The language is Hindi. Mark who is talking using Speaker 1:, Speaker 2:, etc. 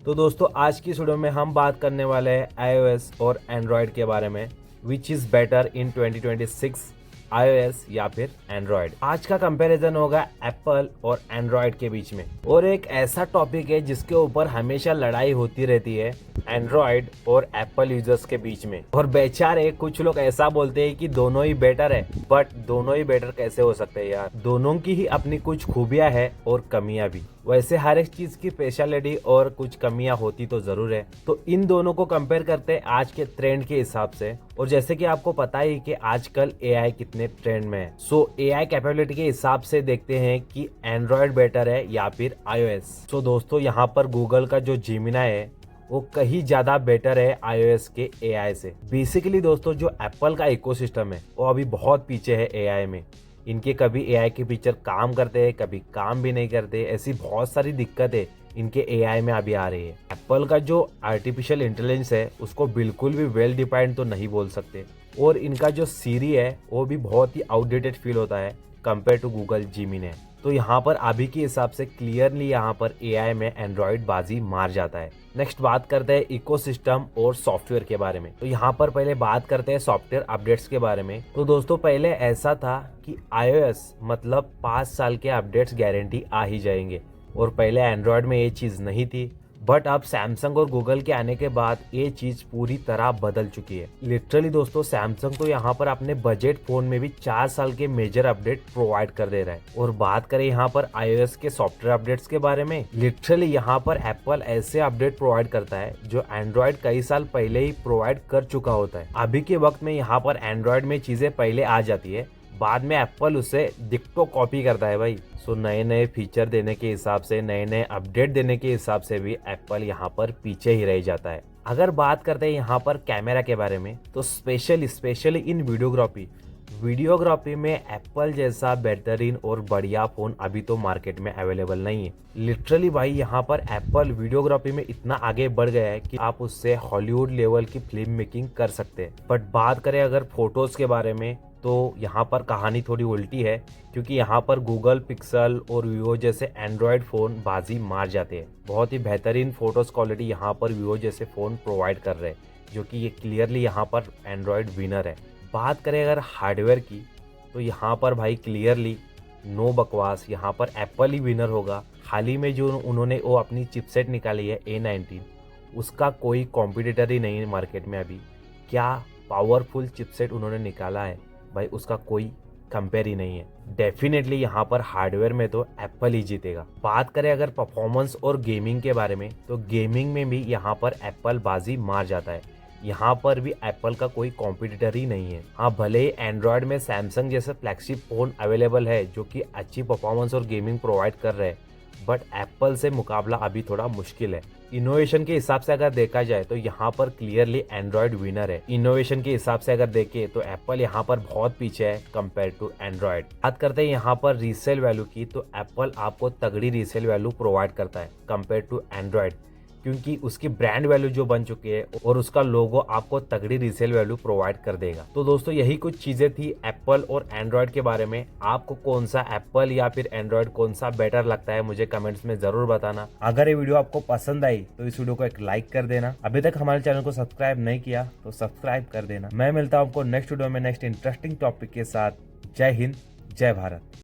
Speaker 1: तो दोस्तों आज की इस वीडियो में हम बात करने वाले हैं iOS और Android के बारे में, which is better in 2026 iOS या फिर Android। आज का कंपैरिजन होगा एप्पल और Android के बीच में, और एक ऐसा टॉपिक है जिसके ऊपर हमेशा लड़ाई होती रहती है Android और एप्पल यूजर्स के बीच में। और बेचारे कुछ लोग ऐसा बोलते हैं कि दोनों ही बेटर है, बट दोनों ही बेटर कैसे हो सकते हैं यार। दोनों की ही अपनी कुछ खूबियां है और कमियां भी। वैसे हर एक चीज की स्पेशलिटी और कुछ कमियां होती तो जरूर है। तो इन दोनों को कंपेयर करते हैं आज के ट्रेंड के हिसाब से। और जैसे कि आपको पता ही कि आजकल एआई कितने ट्रेंड में है, सो एआई कैपेबिलिटी के हिसाब से देखते हैं कि एंड्रॉयड बेटर है या फिर iOS। सो दोस्तों यहाँ पर गूगल का जो जेमिनी है वो कहीं ज्यादा बेटर है iOS के एआई से। बेसिकली दोस्तों जो एप्पल का इकोसिस्टम है वो अभी बहुत पीछे है एआई में। इनके कभी एआई के फीचर काम करते हैं, कभी काम भी नहीं करते। ऐसी बहुत सारी दिक्कतें इनके एआई में अभी आ रही है। एप्पल का जो आर्टिफिशियल इंटेलिजेंस है उसको बिल्कुल भी वेल डिफाइंड तो नहीं बोल सकते, और इनका जो सीरी है वो भी बहुत ही आउटडेटेड फील होता है कंपेयर टू गूगल जेमिनी। तो यहाँ पर अभी के हिसाब से क्लियरली यहाँ पर एआई में एंड्रॉइड बाजी मार जाता है। नेक्स्ट बात करते हैं इकोसिस्टम और सॉफ्टवेयर के बारे में। तो यहाँ पर पहले बात करते हैं सॉफ्टवेयर अपडेट्स के बारे में। तो दोस्तों पहले ऐसा था कि iOS मतलब 5 साल के अपडेट्स गारंटी आ ही जाएंगे, और पहले एंड्रॉयड में ये चीज़ नहीं थी। बट अब सैमसंग और गूगल के आने के बाद ये चीज पूरी तरह बदल चुकी है। लिटरली दोस्तों सैमसंग तो यहाँ पर अपने बजट फोन में भी 4 साल के मेजर अपडेट प्रोवाइड कर दे रहा है। और बात करें यहाँ पर iOS के सॉफ्टवेयर अपडेट्स के बारे में, लिटरली यहाँ पर एप्पल ऐसे अपडेट प्रोवाइड करता है जो एंड्रॉयड कई साल पहले ही प्रोवाइड कर चुका होता है। अभी के वक्त में यहाँ पर एंड्रॉयड में चीजें पहले आ जाती है, बाद में एप्पल उसे डिक्टो कॉपी करता है भाई। सो नए नए फीचर देने के हिसाब से, नए नए अपडेट देने के हिसाब से भी एप्पल यहाँ पर पीछे ही रह जाता है। अगर बात करते हैं यहाँ पर कैमरा के बारे में, तो स्पेशली इन वीडियोग्राफी में एप्पल जैसा बेहतरीन और बढ़िया फोन अभी तो मार्केट में अवेलेबल नहीं है। लिटरली भाई यहाँ पर एप्पल वीडियोग्राफी में इतना आगे बढ़ गया है कि आप उससे हॉलीवुड लेवल की फिल्म मेकिंग कर सकते हैं। बट बात करें अगर फोटोज के बारे में, तो यहाँ पर कहानी थोड़ी उल्टी है, क्योंकि यहाँ पर गूगल पिक्सल और वीवो जैसे एंड्रॉयड फ़ोन बाजी मार जाते हैं। बहुत ही बेहतरीन फोटोज़ क्वालिटी यहाँ पर वीवो जैसे फ़ोन प्रोवाइड कर रहे हैं, जो कि ये क्लियरली यहाँ पर एंड्रॉयड विनर है। बात करें अगर हार्डवेयर की, तो यहाँ पर भाई क्लियरली नो बकवास, यहाँ पर एप्पल ही विनर होगा। हाल ही में जो उन्होंने वो अपनी चिपसेट निकाली है A19, उसका कोई कॉम्पिटिटर ही नहीं है मार्केट में अभी। क्या पावरफुल चिपसेट उन्होंने निकाला है भाई, उसका कोई कंपेयर ही नहीं है। डेफिनेटली यहाँ पर हार्डवेयर में तो एप्पल ही जीतेगा। बात करें अगर परफॉर्मेंस और गेमिंग के बारे में, तो गेमिंग में भी यहाँ पर एप्पल बाजी मार जाता है। यहाँ पर भी एप्पल का कोई कॉम्पिटिटर ही नहीं है। हाँ, भले ही एंड्रॉयड में सैमसंग जैसे फ्लैगशिप फोन अवेलेबल है जो कि अच्छी परफॉर्मेंस और गेमिंग प्रोवाइड कर रहे हैं, बट एप्पल से मुकाबला अभी थोड़ा मुश्किल है। इनोवेशन के हिसाब से अगर देखा जाए तो यहाँ पर क्लियरली एंड्रॉयड विनर है। इनोवेशन के हिसाब से अगर देखें तो एप्पल यहाँ पर बहुत पीछे है कंपेयर टू एंड्रॉयड। बात करते हैं यहाँ पर रीसेल वैल्यू की, तो एप्पल आपको तगड़ी रीसेल वैल्यू प्रोवाइड करता है कंपेयर टू एंड्रॉयड, क्योंकि उसकी ब्रांड वैल्यू जो बन चुकी है और उसका लोगो आपको तगड़ी रीसेल वैल्यू प्रोवाइड कर देगा। तो दोस्तों यही कुछ चीजें थी एप्पल और एंड्रॉयड के बारे में। आपको कौन सा एप्पल या फिर एंड्रॉयड कौन सा बेटर लगता है मुझे कमेंट्स में जरूर बताना। अगर ये वीडियो आपको पसंद आई तो इस वीडियो को एक लाइक कर देना। अभी तक हमारे चैनल को सब्सक्राइब नहीं किया तो सब्सक्राइब कर देना। मैं मिलता हूँ आपको नेक्स्ट वीडियो में नेक्स्ट इंटरेस्टिंग टॉपिक के साथ। जय हिंद, जय भारत।